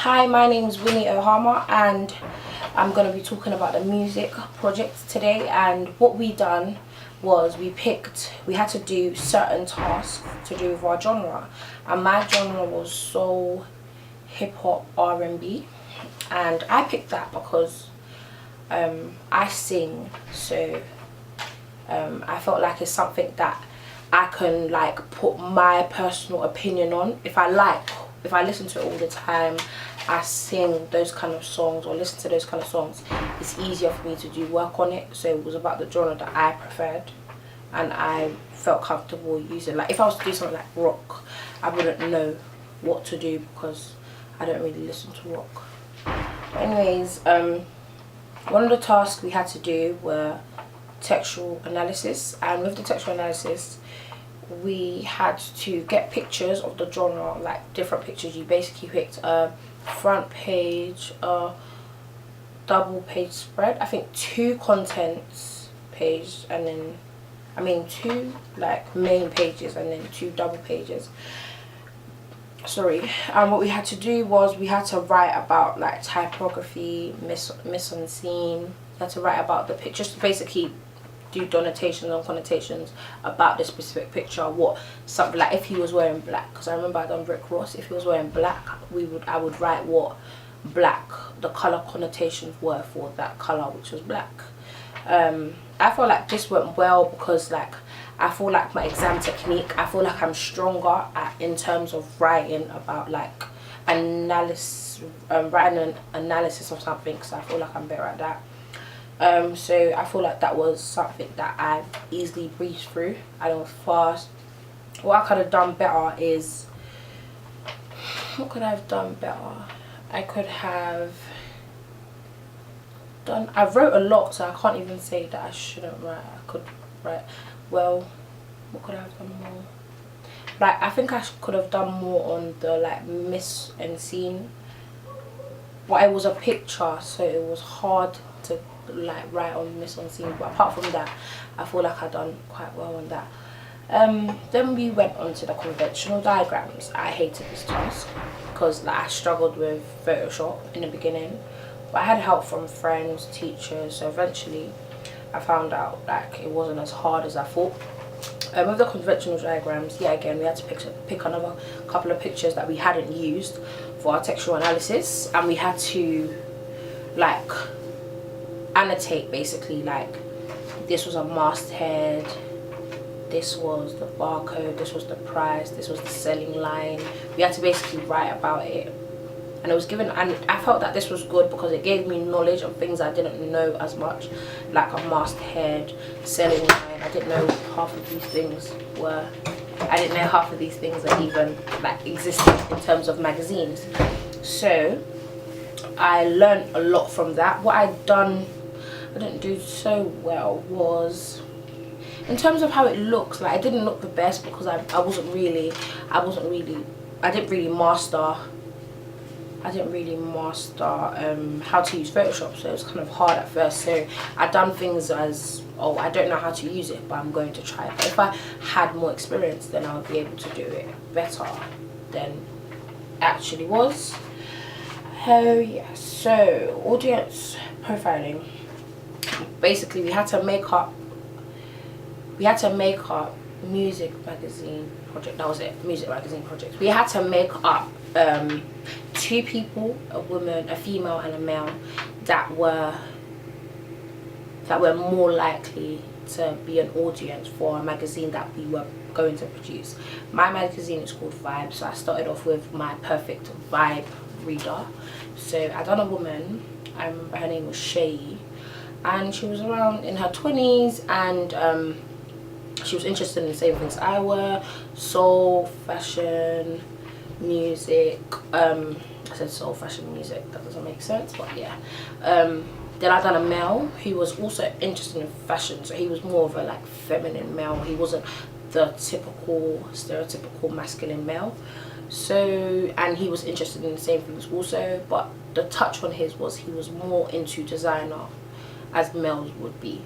Hi, my name is Winnie Ohama and I'm going to be talking about the music project today. And what we done was we had to do certain tasks to do with our genre, and my genre was soul, hip hop, R&B, and I picked that because I sing, so I felt like it's something that I can like put my personal opinion on. If I listen to it all the time, I sing those kind of songs or listen to those kind of songs, it's easier for me to do work on it. So it was about the genre that I preferred and I felt comfortable using. Like if I was to do something like rock, I wouldn't know what to do because I don't really listen to rock. But anyways, one of the tasks we had to do were textual analysis, and with the textual analysis we had to get pictures of the genre, like different pictures. You basically picked a front page, a double page spread, I think two contents page, and then two like main pages and then two double pages. Sorry. And what we had to do was we had to write about like typography, mise en scene. We had to write about the pictures, basically do denotations and connotations about the specific picture. What something like if he was wearing black, because I remember I done Rick Ross. If he was wearing black, I would write what black, the color connotations were for that color, which was black. I feel like this went well because like I feel like my exam technique, I feel like I'm stronger in terms of writing about like analysis, writing an analysis of something, so I feel like I'm better at that. So I feel like that was something that I easily breezed through. I was fast. What I could have done better is, what could I have done better? I could have done, I wrote a lot, so I can't even say that I shouldn't write. I could write well. What could I have done more? Like I think I could have done more on the like mise en scene. Well, it was a picture, so it was hard to like write on mise en scene, but apart from that I feel like I done quite well on that. Then we went on to the conventional diagrams. I hated this task because like I struggled with Photoshop in the beginning, but I had help from friends, teachers, so eventually I found out like it wasn't as hard as I thought. With the conventional diagrams, yeah, again we had to pick another couple of pictures that we hadn't used for our textual analysis, and we had to like annotate basically like this was a masthead, this was the barcode, this was the price, this was the selling line. We had to basically write about it, and it was given, and I felt that this was good because it gave me knowledge of things I didn't know as much, like a masthead, selling line. I didn't know half of these things were, I didn't know half of these things that even like existed in terms of magazines. So I learned a lot from that. What I didn't do so well was in terms of how it looks. Like it didn't look the best because I didn't really master how to use Photoshop, so it was kind of hard at first. So I done things as, oh, I don't know how to use it, but I'm going to try it. But if I had more experience, then I would be able to do it better than it actually was. Oh yeah, so audience profiling. Basically we had to make up music magazine project. That was it, music magazine project. We had to make up two people, a woman, a female and a male, that were more likely to be an audience for a magazine that we were going to produce. My magazine is called Vibe, so I started off with my perfect vibe reader. So I done a woman, I remember her name was Shay, and she was around in her 20s, and she was interested in the same things I were: soul, fashion, music. I said soul, fashion, music, that doesn't make sense, but yeah. Then I done a male who was also interested in fashion, so he was more of a like feminine male. He wasn't the typical stereotypical masculine male. So, and he was interested in the same things also, but the touch on his was he was more into designer, as males would be,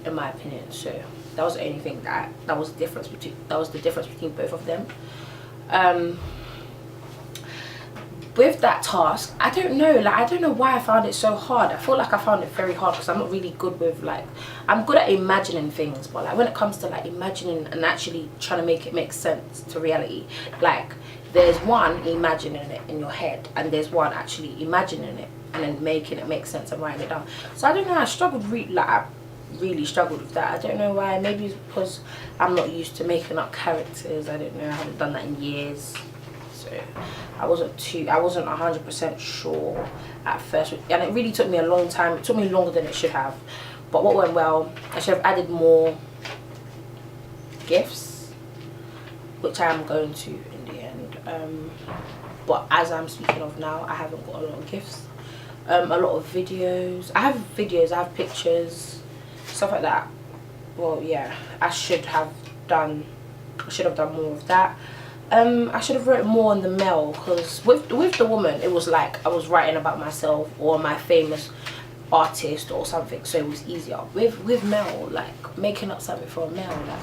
in my opinion. So that was the only thing that was the difference between both of them. with that task, I don't know, like I don't know why I found it so hard. I feel like I found it very hard because I'm not really good with, like, I'm good at imagining things, but like when it comes to like imagining and actually trying to make it make sense to reality, like there's one imagining it in your head and there's one actually imagining it and then making it make sense and writing it down. So I don't know, I struggled I really struggled with that. I don't know why. Maybe it's because I'm not used to making up characters. I don't know, I haven't done that in years. So I wasn't 100% sure at first, and it really took me a long time. It took me longer than it should have, but what went well, I should have added more gifts, which I am going to in the end. But as I'm speaking of now, I haven't got a lot of gifts. A lot of videos. I have videos, I have pictures, stuff like that. Well, yeah, I should have done more of that. I should have written more on the mail, because with the woman, it was like I was writing about myself or my famous artist or something, so it was easier. With mail, like making up something for a mail, like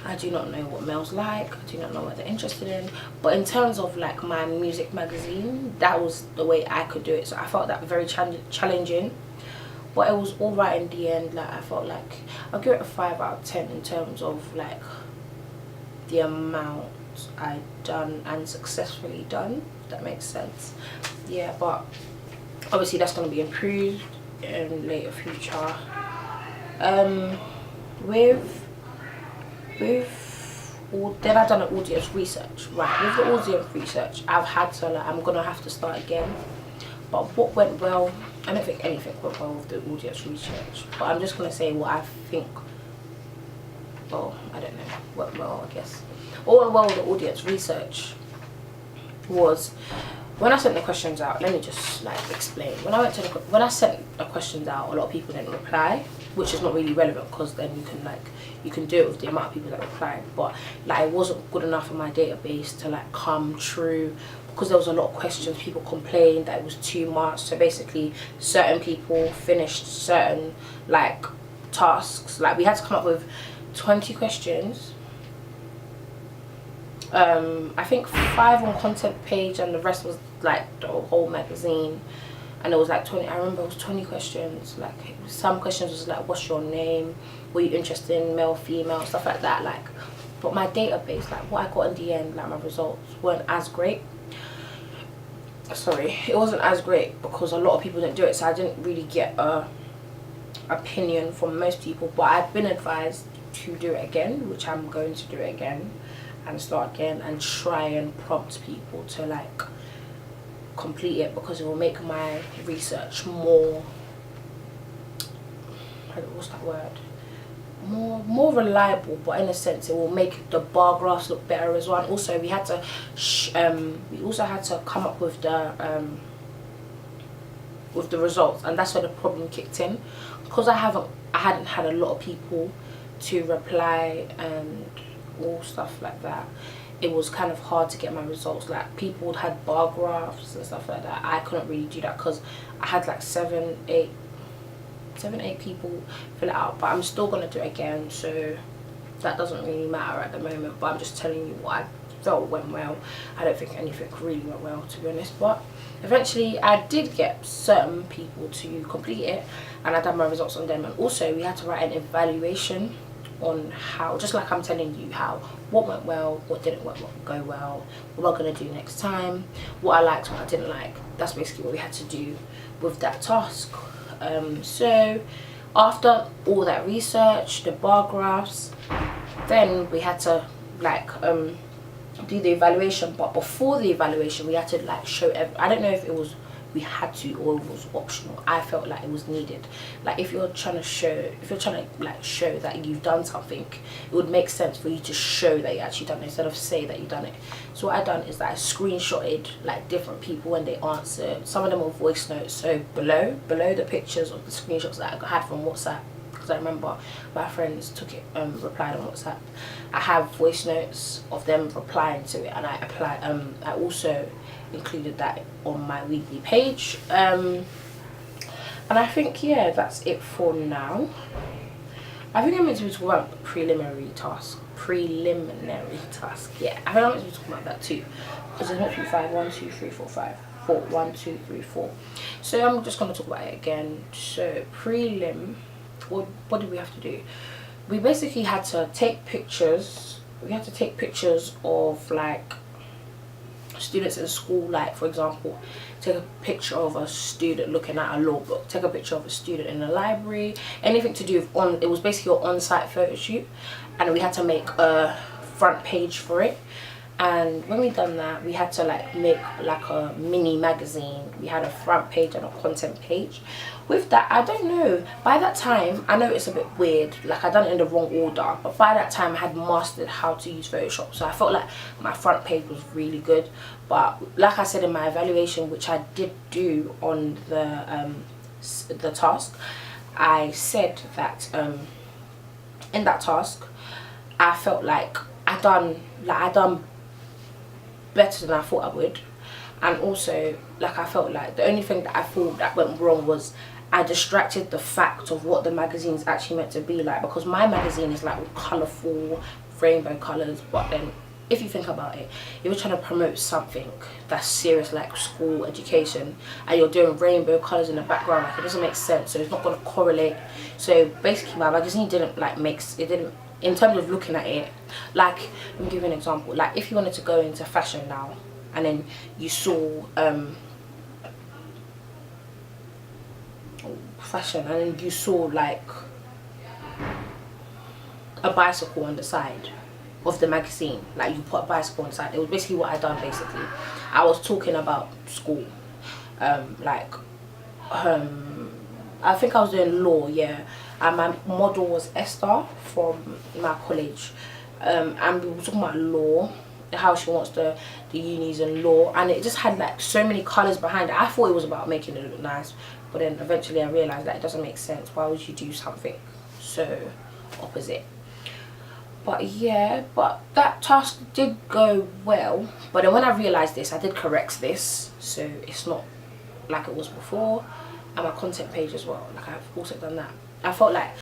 I do not know what mail's like, I do not know what they're interested in. But in terms of like my music magazine, that was the way I could do it, so I felt that very challenging, but it was all right in the end. Like I felt like I'll give it a 5 out of 10 in terms of like the amount I done and successfully done, if that makes sense. Yeah, but obviously that's going to be improved in later future. Then I've done an audience research, right? With the audience research, I've had to, like, I'm gonna have to start again. But what went well, I don't think anything went well with the audience research, but I'm just gonna say what I think, well, I don't know, went well, I guess. What went well with the audience research was when I sent the questions out. Let me just like explain. When I sent the questions out, a lot of people didn't reply, which is not really relevant, because then you can do it with the amount of people that replied. But like it wasn't good enough in my database to like come true, because there was a lot of questions. People complained that it was too much. So basically certain people finished certain like tasks. Like we had to come up with 20 questions. I think 5 on content page and the rest was like the whole magazine, and it was like 20. I remember it was 20 questions. Like some questions was like, what's your name, were you interested in male, female, stuff like that. Like, but my database, like what I got in the end, like my results weren't as great. Sorry, it wasn't as great because a lot of people didn't do it, so I didn't really get a opinion from most people. But I've been advised to do it again, which I'm going to do it again and start again and try and prompt people to like complete it, because it will make my research more, what's that word, more reliable. But in a sense it will make the bar graphs look better as well. And also we had to come up with the results, and that's where the problem kicked in, because I hadn't had a lot of people to reply and all stuff like that. It was kind of hard to get my results. Like people had bar graphs and stuff like that. I couldn't really do that because I had like 7, 8 people fill it out. But I'm still gonna do it again, so that doesn't really matter at the moment. But I'm just telling you what I felt went well. I don't think anything really went well, to be honest, but eventually I did get certain people to complete it, and I done my results on them. And also we had to write an evaluation on how, just like I'm telling you, how what went well, what didn't go well, what I'm going to do next time, what I liked, what I didn't like. That's basically what we had to do with that task. So after all that research, the bar graphs, then we had to like do the evaluation. But before the evaluation we had to like show I don't know if it was we had to or it was optional. I felt like it was needed. Like if you're trying to like show that you've done something, it would make sense for you to show that you actually done it instead of say that you've done it. So what I done is that I screenshotted like different people when they answered. Some of them were voice notes, so below the pictures of the screenshots that I had from WhatsApp, because I remember my friends took it, replied on WhatsApp. I have voice notes of them replying to it, and I also included that on my weekly page. And I think, yeah, that's it for now. I think I'm meant to be talking about preliminary task, preliminary task. Yeah, I think I'm going to be talking about that too, because there's not 5, 1, 2, 3, 4, 5, 4, 1, 2, 3, 4. So I'm just going to talk about it again. So prelim, what did we have to do? We basically had to take pictures. We had to take pictures of like students in school, like for example, take a picture of a student looking at a law book, take a picture of a student in the library, anything to do with it was basically an on-site photo shoot, and we had to make a front page for it. And when we done that, we had to like make like a mini magazine. We had a front page and a content page. With that, I don't know, by that time, I know it's a bit weird, like I done it in the wrong order, but by that time I had mastered how to use Photoshop, so I felt like my front page was really good. But like I said in my evaluation, which I did do on the task, I said that in that task I felt like I done better than I thought I would. And also, like, I felt like the only thing that I thought that went wrong was I distracted the fact of what the magazine is actually meant to be like, because my magazine is like all colourful rainbow colours, but then if you think about it, you're trying to promote something that's serious like school education, and you're doing rainbow colours in the background, like it doesn't make sense, so it's not going to correlate. So basically my magazine didn't like in terms of looking at it, like, let me give you an example. Like if you wanted to go into fashion now, and then you saw fashion, and then you saw like a bicycle on the side of the magazine, like you put a bicycle on the side. It was basically what I done. Basically I was talking about school, I think I was doing law, yeah, and my model was Esther from my college, and we were talking about law, how she wants the unis and law, and it just had like so many colours behind it. I thought it was about making it look nice, but then eventually I realised that it doesn't make sense. Why would you do something so opposite? But yeah, but that task did go well. But then when I realised this, I did correct this, so it's not like it was before. And my content page as well, like I've also done that. I felt like